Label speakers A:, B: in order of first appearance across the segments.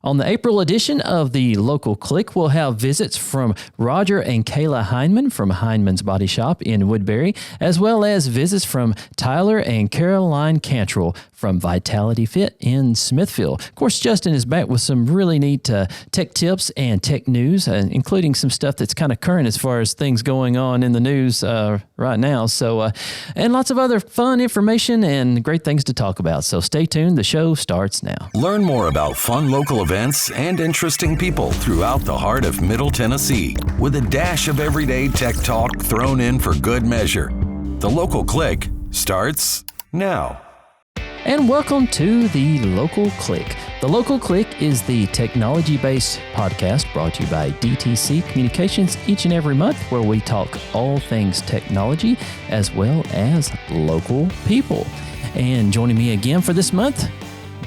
A: On the April edition of the Local Click, we'll have visits from Roger and Kayla Hindman from Hindman's Body Shop in Woodbury, as well as visits from Tyler and Caroline Cantrell from Vitality Fit in Smithville. Of course, Justin is back with some really neat tech tips and tech news, including some stuff that's kind of current as far as things going on in the news right now. So, and lots of other fun information and great things to talk about. So stay tuned. The show starts now.
B: Learn more about fun local events and interesting people throughout the heart of Middle Tennessee with a dash of everyday tech talk thrown in for good measure. The Local Click starts now.
A: And welcome to the Local Click. The Local Click is the technology-based podcast brought to you by DTC Communications each and every month, where we talk all things technology as well as local people. And joining me again for this month,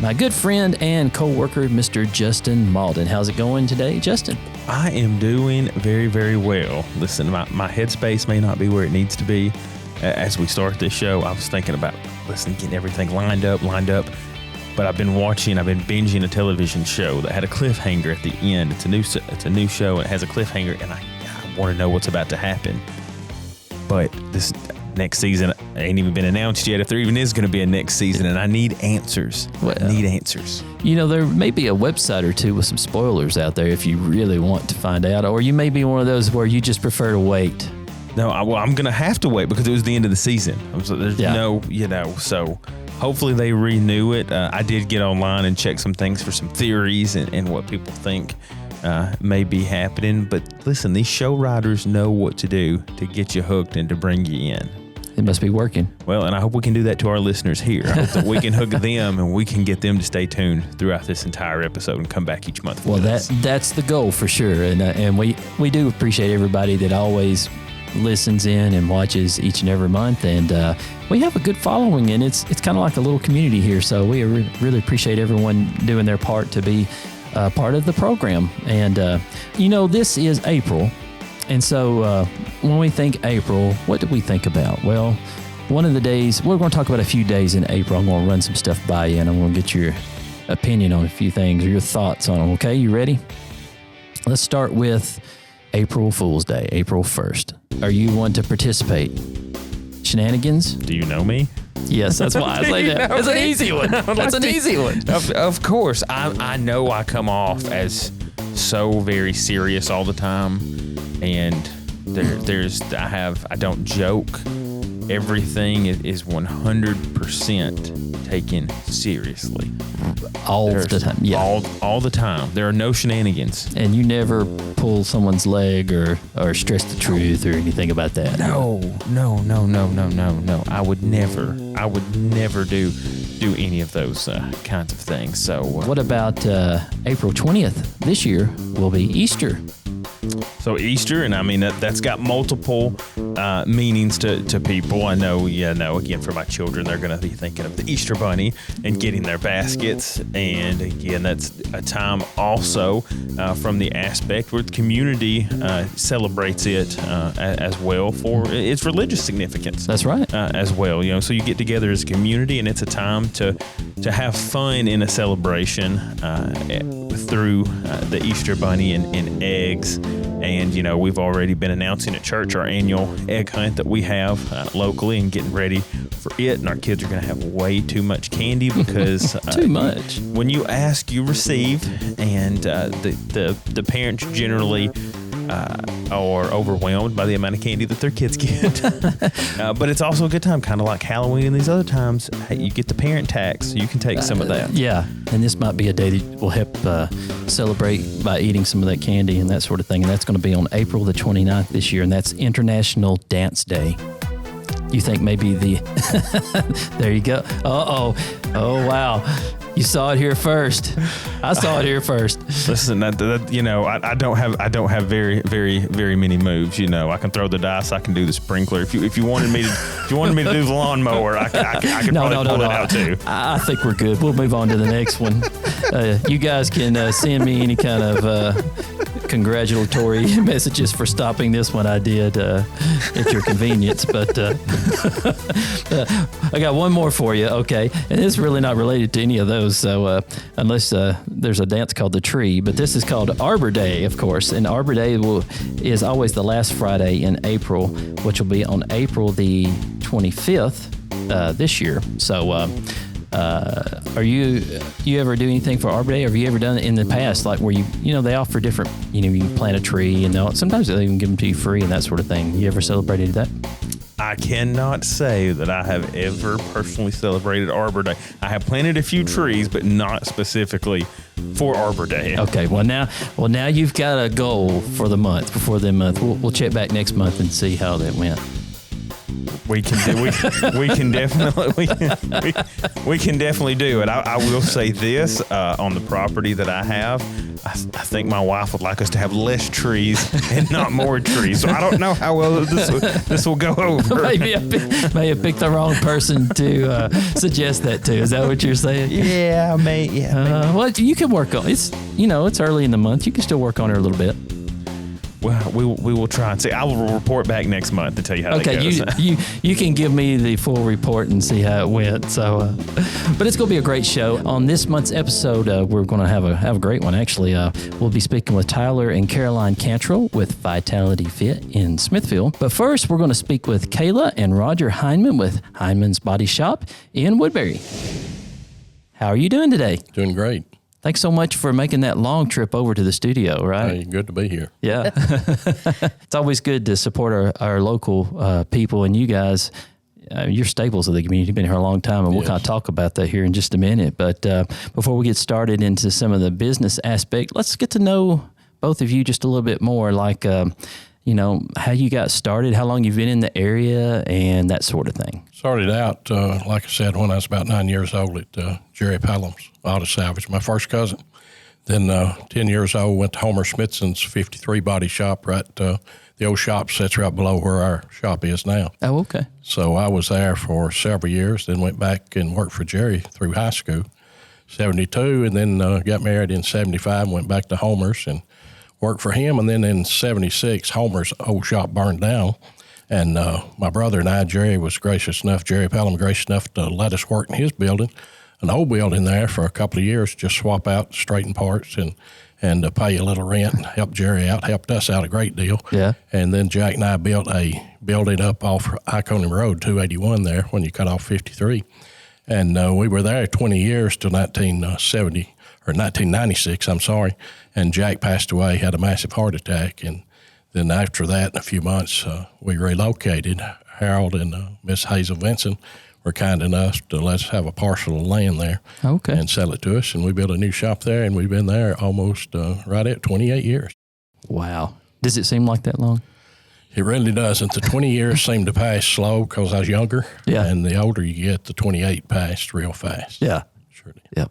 A: my good friend and co-worker, Mr. Justin Malden. How's it going today, Justin?
C: I am doing very, very well. Listen, my headspace may not be where it needs to be. As we start this show, I was thinking about, getting everything lined up. But I've been binging a television show that had a cliffhanger at the end. It's a new show, and it has a cliffhanger, and I want to know what's about to happen. But this next season ain't even been announced yet, if there even is going to be a next season, and I need answers. You know, there may be a website or two with some spoilers out there if you really want to find out, or you may be one of those where you just prefer to wait. No, I'm going to have to wait because it was the end of the season. So hopefully they renew it. I did get online and check some things for some theories and what people think may be happening. But listen, these show writers know what to do to get you hooked and to bring you in.
A: It must be working.
C: Well, and I hope we can do that to our listeners here. I hope that we can hook them and we can get them to stay tuned throughout this entire episode and come back each month.
A: Well, that's the goal for sure. And we do appreciate everybody that always listens in and watches each and every month, and we have a good following, and it's kind of like a little community here, so we really appreciate everyone doing their part to be part of the program. And this is April, and so when we think April, what do we think about? Well, one of the days, we're going to talk about a few days in April. I'm going to run some stuff by you, and I'm going to get your opinion on a few things or your thoughts on them. Okay, you ready? Let's start with April Fool's Day, April 1st. Are you one to participate? Shenanigans?
C: Do you know me?
A: Yes, that's why I say that. That's an easy one. That's an easy one.
C: Of course. I know I come off as so very serious all the time, and I don't joke. Everything is 100% taken seriously.
A: All the time, yeah.
C: All the time. There are no shenanigans.
A: And you never pull someone's leg or stress the truth or anything about that.
C: No. I would never do any of those kinds of things. So
A: what about April 20th? This year will be Easter.
C: So Easter, and I mean, that's got multiple meanings to people. I know, again, for my children, they're going to be thinking of the Easter Bunny and getting their baskets. And again, that's a time also from the aspect where the community celebrates it as well for its religious significance.
A: That's right.
C: As well, so you get together as a community, and it's a time to have fun in a celebration through the Easter Bunny and eggs. And, we've already been announcing at church our annual egg hunt that we have locally and getting ready for it. And our kids are going to have way too much candy because
A: too much.
C: When you ask, you receive. And the parents generally are overwhelmed by the amount of candy that their kids get. But it's also a good time, kind of like Halloween and these other times. Hey, you get the parent tax, so you can take some of that.
A: Yeah, and this might be a day that will help celebrate by eating some of that candy and that sort of thing. And that's going to be on April the 29th this year, and that's International Dance Day. You think maybe there you go. Oh, wow. You saw it here first. I saw it here first.
C: Listen, I don't have very, very, very many moves. I can throw the dice. I can do the sprinkler. If you wanted me to do the lawnmower, I could probably pull it out too.
A: I think we're good. We'll move on to the next one. You guys can send me any kind of congratulatory messages for stopping this when I did at your convenience. But I got one more for you, okay? And it's really not related to any of those, so unless there's a dance called the Tree. But this is called Arbor Day, of course. And Arbor Day is always the last Friday in April, which will be on April the 25th this year. So are you ever do anything for Arbor Day? Or have you ever done it in the past, like where they offer different, you plant a tree and sometimes they'll even give them to you free and that sort of thing. You ever celebrated that?
C: I cannot say that I have ever personally celebrated Arbor Day. I have planted a few trees, but not specifically for Arbor Day.
A: Okay. Well, now you've got a goal for the month. Before the month, we'll check back next month and see how that went.
C: We can definitely do it. I will say this on the property that I have. I think my wife would like us to have less trees and not more trees. So I don't know how well this will go over.
A: Maybe may have picked the wrong person to suggest that to. Is that what you're saying?
C: Yeah, maybe.
A: Well, you can work on it's. It's early in the month. You can still work on it a little bit.
C: Well, we will try and see. I will report back next month to tell you how that goes.
A: Okay, you can give me the full report and see how it went. So, but it's going to be a great show. On this month's episode, we're going to have a great one. Actually, we'll be speaking with Tyler and Caroline Cantrell with Vitality Fit in Smithville. But first, we're going to speak with Kayla and Roger Hindman with Hindman's Body Shop in Woodbury. How are you doing today?
D: Doing great.
A: Thanks so much for making that long trip over to the studio, right?
D: Hey, good to be here.
A: Yeah. It's always good to support our local people, and you guys, you're staples of the community. You've been here a long time, and we'll kind of talk about that here in just a minute. But before we get started into some of the business aspect, let's get to know both of you just a little bit more, like, how you got started, how long you've been in the area, and that sort of thing.
D: Started out, like I said, when I was about 9 years old at Jerry Pelham's Auto Salvage, my first cousin. Then 10 years old, went to Homer Smithson's 53 Body Shop, right? The old shop sits right below where our shop is now.
A: Oh, okay.
D: So I was there for several years, then went back and worked for Jerry through high school, 72, and then got married in 75 and went back to Homer's and worked for him. And then in 76, Homer's old shop burned down. And my brother and I, Jerry Pelham, gracious enough to let us work in his building, an old building there for a couple of years, just swap out, straighten parts, and pay a little rent, and help Jerry out, helped us out a great deal.
A: Yeah. And
D: then Jack and I built a building up off Iconium Road, 281 there, when you cut off 53. And we were there 20 years till 1996, and Jack passed away, had a massive heart attack, and then after that, in a few months, we relocated. Harold and Miss Hazel Vinson were kind enough to let us have a parcel of land there and sell it to us, and we built a new shop there, and we've been there almost right at 28 years.
A: Wow. Does it seem like that long?
D: It really doesn't. The 20 years seem to pass slow because I was younger, and the older you get, the 28 passed real fast.
A: Yeah.
D: Sure did.
A: Yeah.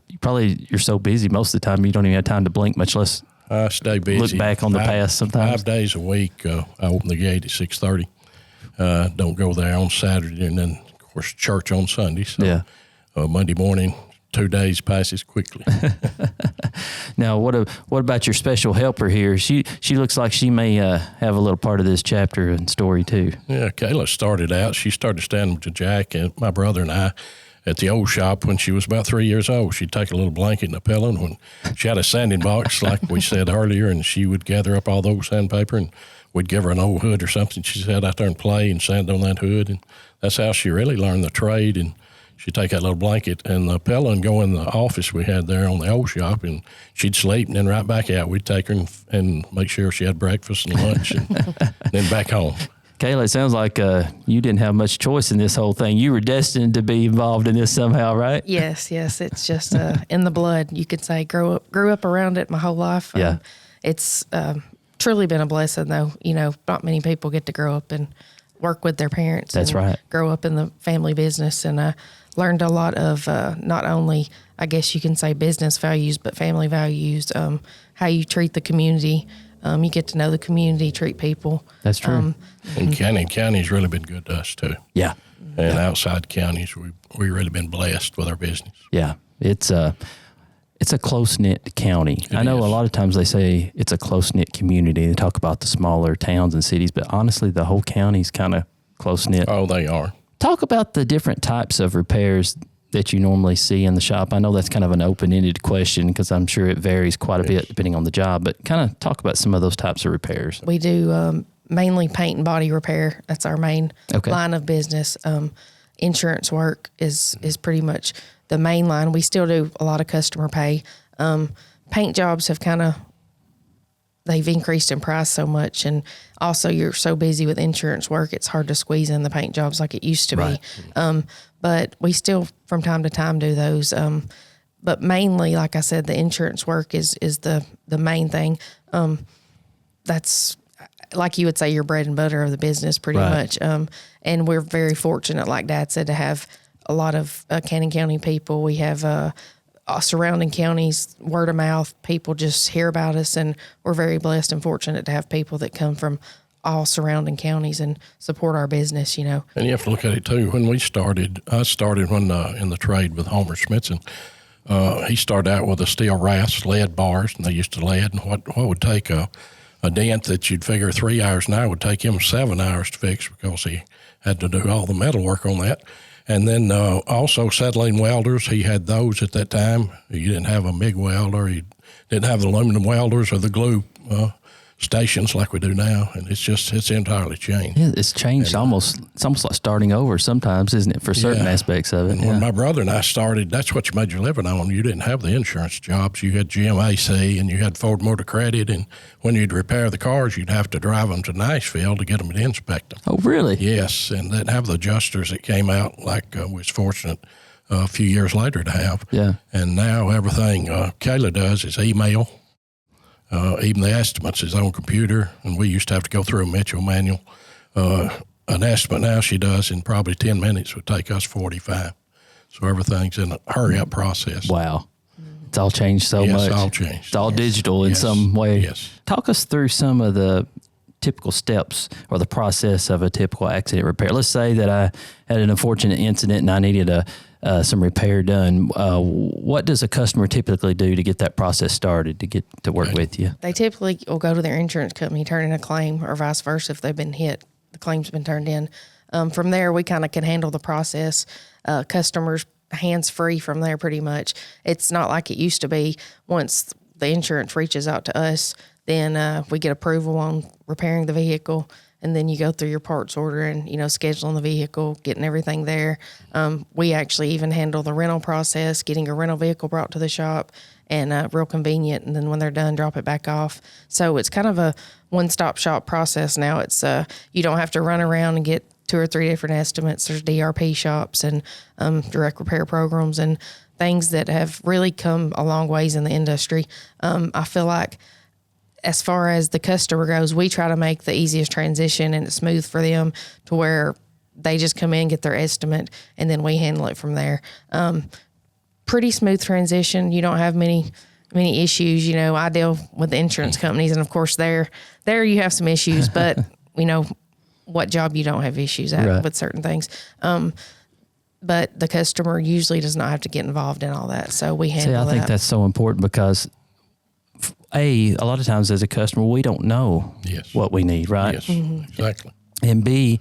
A: You're so busy most of the time, you don't even have time to blink, much less
D: I stay busy.
A: Look back on the past sometimes.
D: 5 days a week. I open the gate at 6:30. Don't go there on Saturday, and then, of course, church on Sunday. So Monday morning, 2 days passes quickly.
A: Now, what about your special helper here? She looks like she may have a little part of this chapter and story too. Yeah,
D: Kayla started out. She started standing to Jack and my brother and I at the old shop when she was about 3 years old. She'd take a little blanket and a pillow, and when she had a sanding box, like we said earlier, and she would gather up all the old sandpaper, and we'd give her an old hood or something. She said, out there and play and sand on that hood, and that's how she really learned the trade. And she'd take that little blanket and the pillow and go in the office we had there on the old shop, and she'd sleep, and then right back out. We'd take her and make sure she had breakfast and lunch, and then back home.
A: Kayla, it sounds like you didn't have much choice in this whole thing. You were destined to be involved in this somehow, right?
E: Yes. It's just in the blood, you could say. Grew up around it my whole life.
A: Yeah.
E: It's truly been a blessing, though. Not many people get to grow up and work with their parents.
A: That's right.
E: Grow up in the family business, and learned a lot of not only, I guess you can say, business values, but family values, how you treat the community. You get to know the community, treat people.
A: That's true.
D: And county's really been good to us too.
A: Yeah.
D: And outside counties, we've really been blessed with our business.
A: Yeah. It's it's a close-knit county. I know
D: is.
A: a lot of times they say it's a close-knit community. They talk about the smaller towns and cities, but honestly, the whole county's kind of close-knit.
D: Oh, they are.
A: Talk about the different types of repairs that you normally see in the shop. I know that's kind of an open-ended question because I'm sure it varies quite a bit depending on the job, but kind of talk about some of those types of repairs.
E: We do mainly paint and body repair. That's our main line of business. Insurance work is pretty much the main line. We still do a lot of customer pay. Paint jobs have they've increased in price so much, and also you're so busy with insurance work, it's hard to squeeze in the paint jobs like it used to be. But we still from time to time do those. But mainly, like I said, the insurance work is the main thing. That's like you would say your bread and butter of the business pretty much. And we're very fortunate, like Dad said, to have a lot of Cannon County people. We have surrounding counties, word of mouth, people just hear about us, and we're very blessed and fortunate to have people that come from all surrounding counties and support our business, you know.
D: And you have to look at it too. When we started, I started when in the trade with Homer Smithson. He started out with a steel rasp, lead bars, and they used to lead. And what would take a dent that you'd figure 3 hours now would take him 7 hours to fix because he had to do all the metal work on that. And then also settling welders, he had those at that time. You didn't have a MIG welder. You didn't have the aluminum welders or the glue stations like we do now. And it's entirely changed.
A: Yeah, it's changed it's almost like starting over sometimes, isn't it, for certain aspects of it?
D: And when my brother and I started, that's what you made your living on. You didn't have the insurance jobs. You had GMAC and you had Ford Motor Credit. And when you'd repair the cars, you'd have to drive them to Nashville to get them to inspect them.
A: Oh, really?
D: Yes, and they'd have the adjusters that came out like we was fortunate a few years later to have.
A: Yeah.
D: And now everything Kayla does is email. Even the estimates, his own computer, and we used to have to go through a Mitchell manual. An estimate now she does in probably 10 minutes would take us 45. So everything's in a hurry-up process.
A: Wow. It's all changed so much.
D: Yes, all changed.
A: It's all digital in some way.
D: Yes.
A: Talk us through some of the typical steps or the process of a typical accident repair. Let's say that I had an unfortunate incident and I needed some repair done. What does a customer typically do to get that process started, to get to work with you?
E: They typically will go to their insurance company, turn in a claim, or vice versa if they've been hit. The claim's been turned in. From there, we kind of can handle the process. Customers hands-free from there pretty much. It's not like it used to be. Once the insurance reaches out to us, then we get approval on repairing the vehicle, and then you go through your parts order and, you know, scheduling the vehicle, getting everything there. We actually even handle the rental process, getting a rental vehicle brought to the shop, and real convenient. And then when they're done, drop it back off. So it's kind of a one-stop shop process now. It's you don't have to run around and get 2 or 3 different estimates. There's DRP shops and direct repair programs and things that have really come a long ways in the industry. I feel like as far as the customer goes, we try to make the easiest transition and it's smooth for them to where they just come in, get their estimate, and then we handle it from there. Pretty smooth transition. You don't have many issues. You know, I deal with the insurance companies, and of course there you have some issues, but you know what job you don't have issues at with certain things. But the customer usually does not have to get involved in all that. So we handle that.
A: I think that's so important because A, a lot of times as a customer, we don't know what we need, right?
D: Yes, exactly.
A: And B,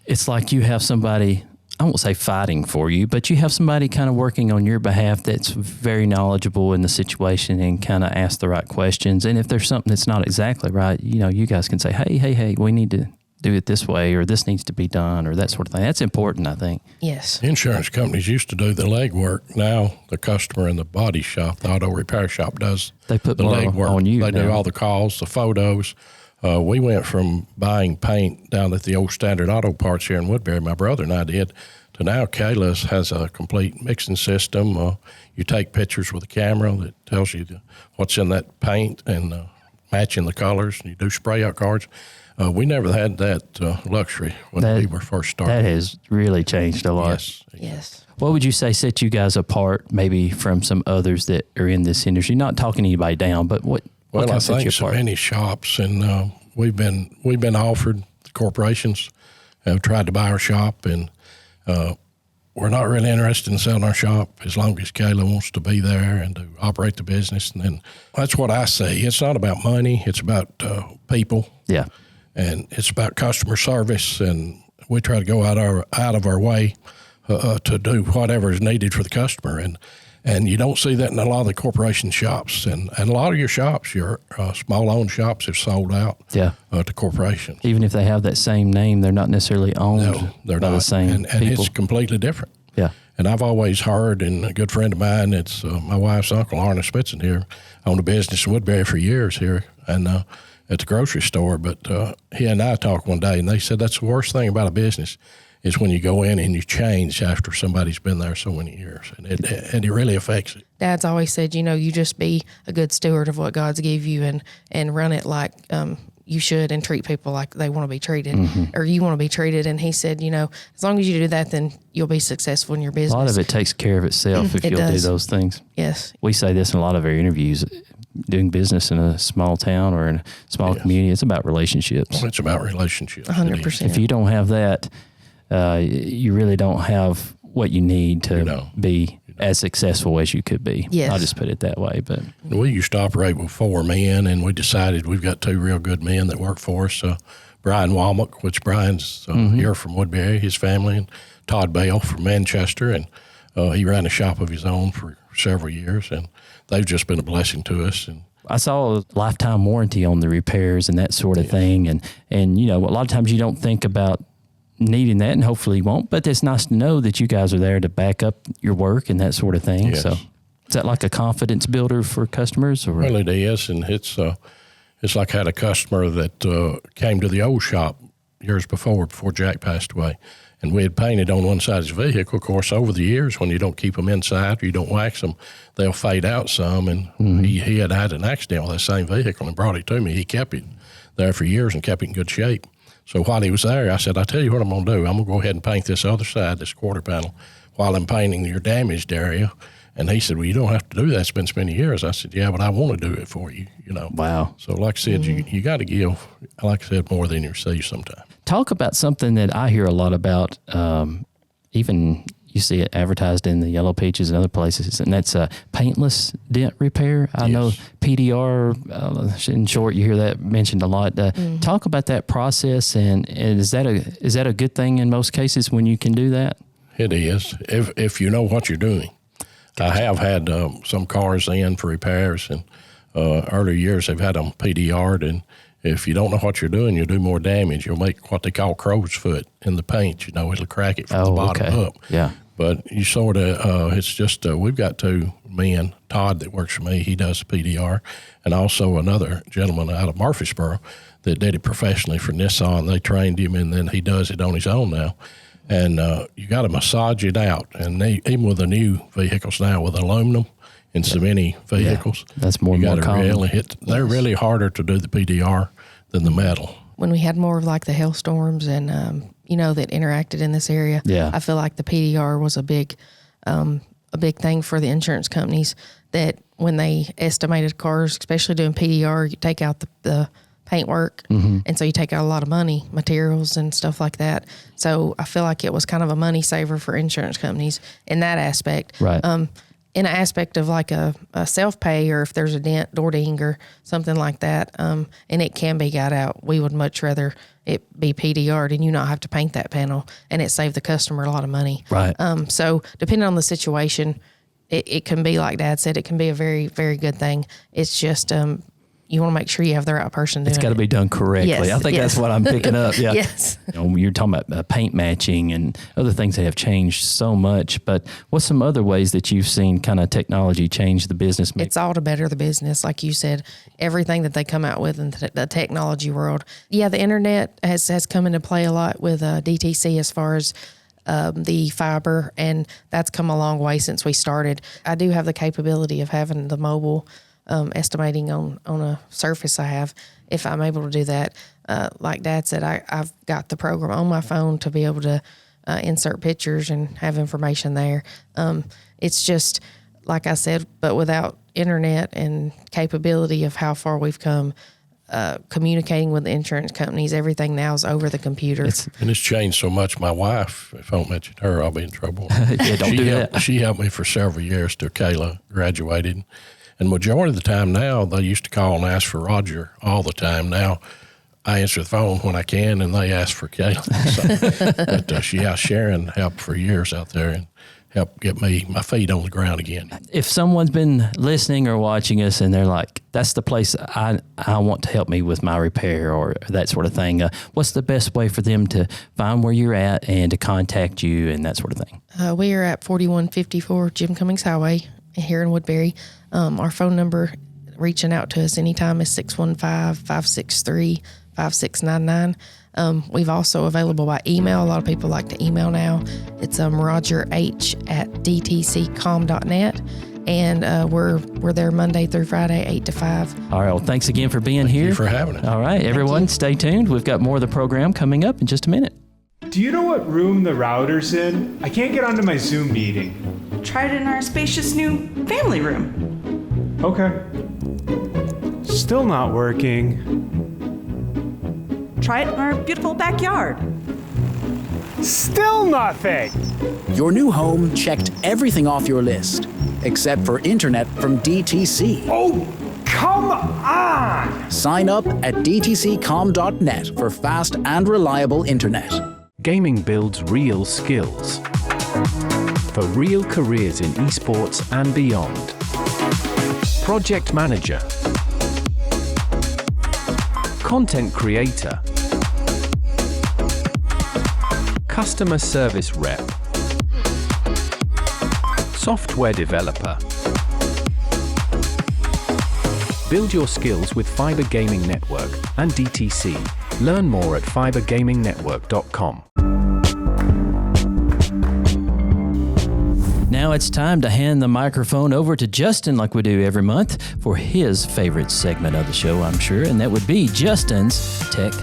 A: it's like you have somebody, I won't say fighting for you, but you have somebody kind of working on your behalf that's very knowledgeable in the situation and kind of ask the right questions. And if there's something that's not exactly right, you know, you guys can say, hey, we need to do it this way, or this needs to be done, or that sort of thing. That's important, I think.
E: Yes.
D: Insurance companies used to do the legwork. Now the customer in the body shop, the auto repair shop, does
A: they put
D: the
A: more
D: legwork
A: on you.
D: They
A: now.
D: do all the calls, the photos. We went from buying paint down at the old Standard Auto Parts here in Woodbury, my brother and I did, to now Kayla has a complete mixing system. You take pictures with a camera that tells you what's in that paint and matching the colors, and you do spray out cards. We never had that luxury when we were first starting.
A: That has really changed a lot.
E: Yes.
A: What would you say set you guys apart maybe from some others that are in this industry? Not talking anybody down, but what kind
D: I
A: of sets you
D: think so
A: apart?
D: many shops, and we've been offered, the corporations have tried to buy our shop, and we're not really interested in selling our shop as long as Kayla wants to be there and to operate the business. And then that's what I say. It's not about money. It's about people.
A: Yeah.
D: And it's about customer service. And we try to go out of our way to do whatever is needed for the customer. And you don't see that in a lot of the corporation shops. And a lot of your shops, your small-owned shops, have sold out to corporations.
A: Even if they have that same name, they're not necessarily owned
D: they're
A: by
D: not.
A: the same
D: and
A: people.
D: It's completely different.
A: Yeah.
D: And I've always heard, and a good friend of mine, it's my wife's uncle, Arnold Spitzen here, owned a business in Woodbury for years here and at the grocery store. But he and I talked one day, and they said that's the worst thing about a business is when you go in and you change after somebody's been there so many years. And it really affects it.
E: Dad's always said, you just be a good steward of what God's gave you and run it like you should and treat people like they want to be treated or you want to be treated. And he said, as long as you do that, then you'll be successful in your business.
A: A lot of it takes care of itself if you'll do those things.
E: Yes.
A: We say this in a lot of our interviews. Doing business in a small town or in a small community, it's about relationships.
D: Well, it's about relationships.
E: 100%.
A: If you don't have that, you really don't have what you need to be as successful as you could be.
E: Yes.
A: I'll just put it that way. But
D: we used to operate with 4 men, and we decided we've got 2 real good men that work for us. Brian Walmack, which Brian's here from Woodbury, his family, and Todd Bell from Manchester, and he ran a shop of his own for several years, and they've just been a blessing to us. And
A: I saw a lifetime warranty on the repairs and that sort of thing, and a lot of times you don't think about needing that, and hopefully you won't, but it's nice to know that you guys are there to back up your work and that sort of thing.
D: Yes.
A: So is that like a confidence builder for customers? Or?
D: Well, it is, and it's like I had a customer that came to the old shop years before Jack passed away, and we had painted on one side of his vehicle. Of course, over the years, when you don't keep them inside or you don't wax them, they'll fade out some, and he had an accident with that same vehicle and brought it to me. He kept it there for years and kept it in good shape. So while he was there, I said, I tell you what I'm going to do. I'm going to go ahead and paint this other side, this quarter panel, while I'm painting your damaged area. And he said, well, you don't have to do that. It's been so many years. I said, yeah, but I want to do it for you,
A: Wow.
D: So like I said, you got to give, like I said, more than you receive sometimes.
A: Talk about something that I hear a lot about, even you see it advertised in the Yellow Pages and other places, and that's paintless dent repair. I know PDR, in short, you hear that mentioned a lot. Talk about that process, and is that a good thing in most cases when you can do that?
D: It is, if you know what you're doing. Gotcha. I have had some cars in for repairs, and earlier years they've had them PDR'd, and if you don't know what you're doing, you'll do more damage. You'll make what they call crow's foot in the paint. It'll crack it from the bottom up.
A: Yeah.
D: But you sort of, it's just, we've got 2 men, Todd that works for me, he does PDR, and also another gentleman out of Murfreesboro that did it professionally for Nissan. They trained him, and then he does it on his own now. And you got to massage it out. And even with the new vehicles now with aluminum and so many vehicles,
A: that's more and more common.
D: They're really harder to do the PDR than the metal.
E: When we had more of like the hailstorms and, that interacted in this area, I feel like the PDR was a big thing for the insurance companies, that when they estimated cars, especially doing PDR, you take out the paintwork, and so you take out a lot of money, materials and stuff like that. So I feel like it was kind of a money saver for insurance companies in that aspect.
A: Right.
E: In an aspect of like a self-pay, or if there's a dent, door ding or something like that, and it can be got out, we would much rather it be PDR'd and you not have to paint that panel, and it saved the customer a lot of money.
A: Right.
E: So depending on the situation, it can be, like Dad said, it can be a very, very good thing. It's just you want to make sure you have the right person doing it.
A: It's got to be done correctly.
E: Yes,
A: I think that's what I'm picking up. Yeah.
E: Yes.
A: You're talking about paint matching and other things that have changed so much. But what's some other ways that you've seen kind of technology change the business?
E: It's all to better the business. Like you said, everything that they come out with in the technology world. Yeah, the internet has come into play a lot with DTC as far as the fiber, and that's come a long way since we started. I do have the capability of having the mobile estimating on a surface I have, if I'm able to do that. Like Dad said, I've got the program on my phone to be able to insert pictures and have information there. It's just, like I said, but without internet and capability of how far we've come, communicating with the insurance companies. Everything now is over the computer.
D: And it's changed so much. My wife, if I don't mention her, I'll be in trouble.
A: Yeah, don't do that.
D: She helped me for several years till Kayla graduated. And majority of the time now, they used to call and ask for Roger all the time. Now, I answer the phone when I can, and they ask for Kayla. So, but Sharon helped for years out there and helped get my feet on the ground again.
A: If someone's been listening or watching us and they're like, that's the place I want to help me with my repair or that sort of thing, what's the best way for them to find where you're at and to contact you and that sort of thing?
E: We are at 4154 Jim Cummings Highway here in Woodbury. Our phone number reaching out to us anytime is 615-563-5699. We've also available by email. A lot of people like to email now. It's rogerh@dtccom.net. And we're there Monday through Friday, 8 to 5.
A: All right. Well, thanks again for being here.
D: Thank you for having us.
A: All right, everyone, stay tuned. We've got more of the program coming up in just a minute.
F: Do you know what room the router's in? I can't get onto my Zoom meeting.
G: Try it in our spacious new family room.
F: Okay. Still not working.
G: Try it in our beautiful backyard.
F: Still nothing!
H: Your new home checked everything off your list, except for internet from DTC.
F: Oh, come on!
H: Sign up at dtccom.net for fast and reliable internet.
I: Gaming builds real skills for real careers in esports and beyond. Project manager, content creator, customer service rep, software developer. Build your skills with Fiber Gaming Network and DTC. Learn more at fibergamingnetwork.com.
A: Now it's time to hand the microphone over to Justin like we do every month for his favorite segment of the show, I'm sure, and that would be Justin's Tech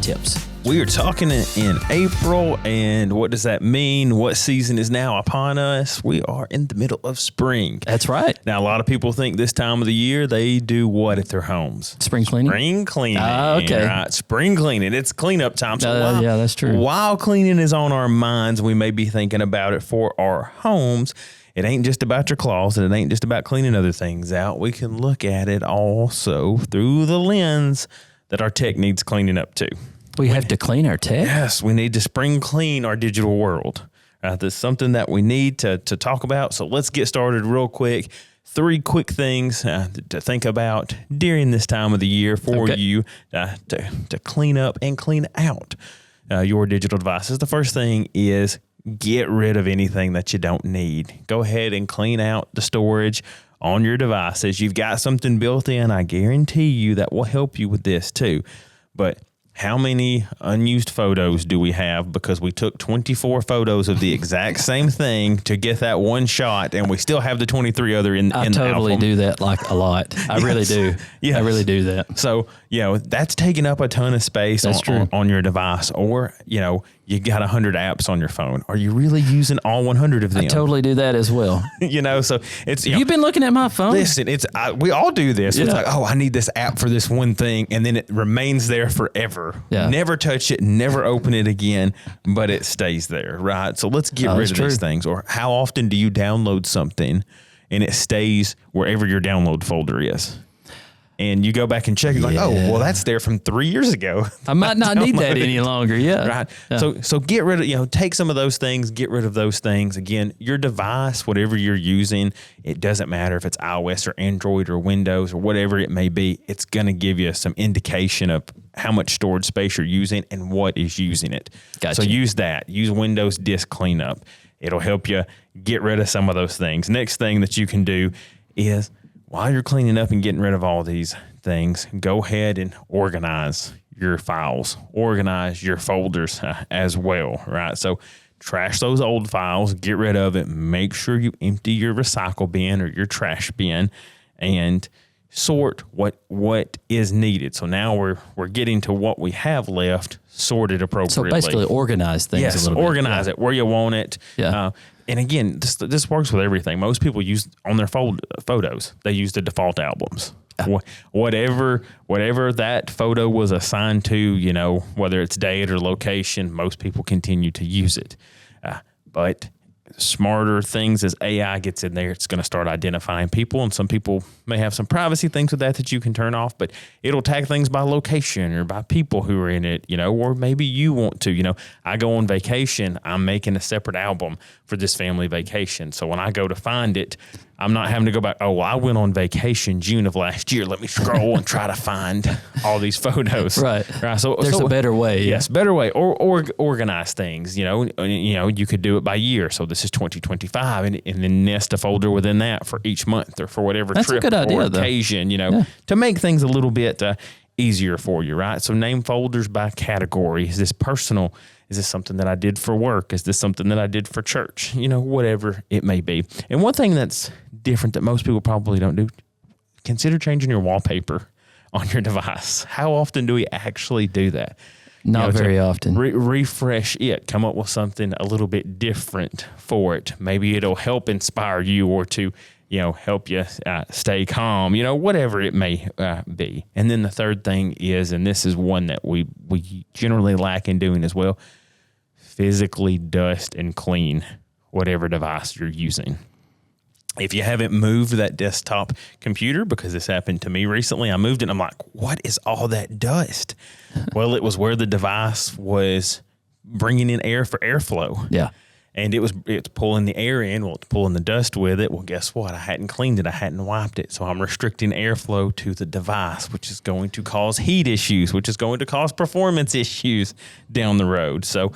A: Tips.
C: We are talking in April, and what does that mean? What season is now upon us? We are in the middle of spring.
A: That's right.
C: Now, a lot of people think this time of the year they do what at their homes?
A: Spring cleaning?
C: Spring cleaning.
A: Okay.
C: Right. Spring cleaning. It's cleanup time. So
A: yeah, that's true.
C: While cleaning is on our minds, we may be thinking about it for our homes. It ain't just about your closet. It ain't just about cleaning other things out. We can look at it also through the lens that our tech needs cleaning up too.
A: We have to clean our tech?
C: Yes, we need to spring clean our digital world. That's something that we need to talk about. So let's get started real quick. 3 quick things to think about during this time of the year for you to clean up and clean out your digital devices. The first thing is get rid of anything that you don't need. Go ahead and clean out the storage on your devices. You've got something built in. I guarantee you that will help you with this too. But how many unused photos do we have because we took 24 photos of the exact same thing to get that one shot, and we still have the 23 other in the album?
A: I totally do that like a lot. I really do.
C: Yes.
A: I really do that.
C: So, that's taking up a ton of space on your device. Or, you got 100 apps on your phone. Are you really using all 100 of them?
A: I totally do that as well.
C: So it's...
A: You've been looking at my phone?
C: Listen, we all do this.
A: Yeah.
C: It's like, I need this app for this one thing, and then it remains there forever.
A: Yeah.
C: Never touch it, never open it again, but it stays there, right? So let's get rid of these things. Or how often do you download something and it stays wherever your download folder is? And you go back and check, you're like, that's there from 3 years ago.
A: I might not need that any longer. Yeah.
C: Right.
A: Yeah.
C: So get rid of, take some of those things, get rid of those things. Again, your device, whatever you're using, it doesn't matter if it's iOS or Android or Windows or whatever it may be. It's going to give you some indication of how much storage space you're using and what is using it.
A: Gotcha.
C: So use that. Use Windows Disk Cleanup. It'll help you get rid of some of those things. Next thing that you can do is, while you're cleaning up and getting rid of all these things, go ahead and organize your files, organize your folders as well, right? So trash those old files, get rid of it, make sure you empty your recycle bin or your trash bin, and sort what is needed. So now we're getting to what we have left sorted appropriately.
A: So basically organize things a little bit.
C: Organize it where you want it.
A: Yeah.
C: And again, this works with everything. Most people use on their photos, they use the default albums. Whatever that photo was assigned to, you know, whether it's date or location, most people continue to use it. But smarter things as AI gets in there, it's going to start identifying people, and some people may have some privacy things with that you can turn off, but it'll tag things by location or by people who are in it, you know, or maybe you want to, you know, I go on vacation, I'm making a separate album for this family vacation. So when I go to find it, I'm not having to go back, oh, well, I went on vacation June of last year. Let me scroll and try to find all these photos.
A: Right.
C: So
A: there's a better way.
C: Yes, better way. Or organize things. You know, you could do it by year. So this is 2025, and then nest a folder within that for each month or for whatever
A: That's
C: trip
A: a good idea,
C: or occasion. You know, to make things a little bit easier for you, right? So name folders by category. Is this personal? Is this something that I did for work? Is this something that I did for church? You know, whatever it may be. And one thing that's different that most people probably don't do, consider changing your wallpaper on your device. How often do we actually do that?
A: Not very often.
C: Refresh it. Come up with something a little bit different for it. Maybe it'll help inspire you or to, you know, help you stay calm, you know, whatever it may be. And then the third thing is, and this is one that we generally lack in doing as well, physically dust and clean whatever device you're using. If you haven't moved that desktop computer, because this happened to me recently, I moved it and I'm like, what is all that dust? Well, it was where the device was bringing in air for airflow.
A: Yeah.
C: And it's pulling the air in. Well, it's pulling the dust with it. Well, guess what? I hadn't cleaned it. I hadn't wiped it. So I'm restricting airflow to the device, which is going to cause heat issues, which is going to cause performance issues down the road. So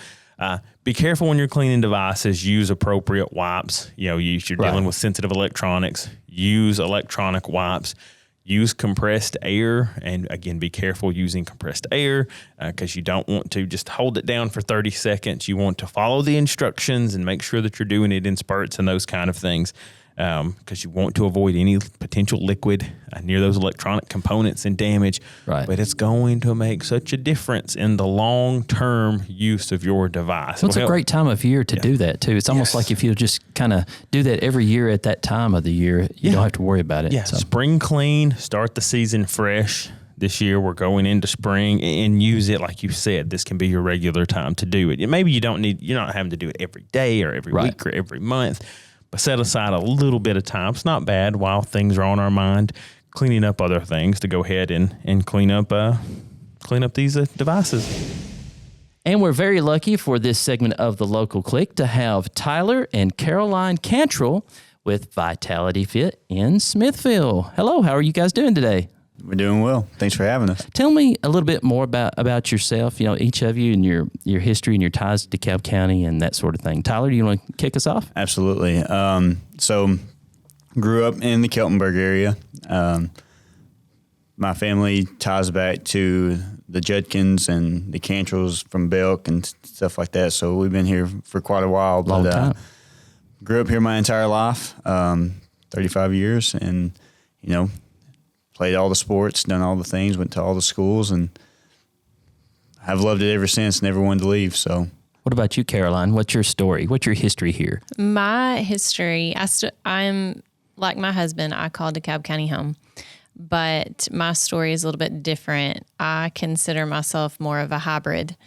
C: be careful when you're cleaning devices. Use appropriate wipes. You know, you're dealing with sensitive electronics. Use electronic wipes. Use compressed air, and again, be careful using compressed air because you don't want to just hold it down for 30 seconds. You want to follow the instructions and make sure that you're doing it in spurts and those kind of things because you want to avoid any potential liquid near those electronic components and damage.
A: Right.
C: But it's going to make such a difference in the long-term use of your device.
A: Well, it's a great time of year to do that, too. It's almost like if you just kind of do that every year at that time of the year, you don't have to worry about it.
C: Yeah, so. Spring clean, start the season fresh. This year we're going into spring and use it like you said. This can be your regular time to do it. Maybe you're not having to do it every day or every week or every month, but set aside a little bit of time. It's not bad while things are on our mind, cleaning up other things to go ahead and clean up these devices.
A: And we're very lucky for this segment of the Local Click to have Tyler and Caroline Cantrell with Vitality Fit in Smithville. Hello, how are you guys doing today?
J: We're doing well. Thanks for having us.
A: Tell me a little bit more about yourself, you know, each of you and your history and your ties to DeKalb County and that sort of thing. Tyler, do you want to kick us off?
J: Absolutely. So grew up in the Keltonburg area. My family ties back to the Judkins and the Cantrells from Belk and stuff like that. So we've been here for quite a while.
A: Long time.
J: Grew up here my entire life, 35 years, and, you know, played all the sports, done all the things, went to all the schools, and I've loved it ever since, never wanted to leave. So,
A: what about you, Caroline? What's your story? What's your history here?
K: My history, I'm like my husband, I call DeKalb County home, but my story is a little bit different. I consider myself more of a hybrid,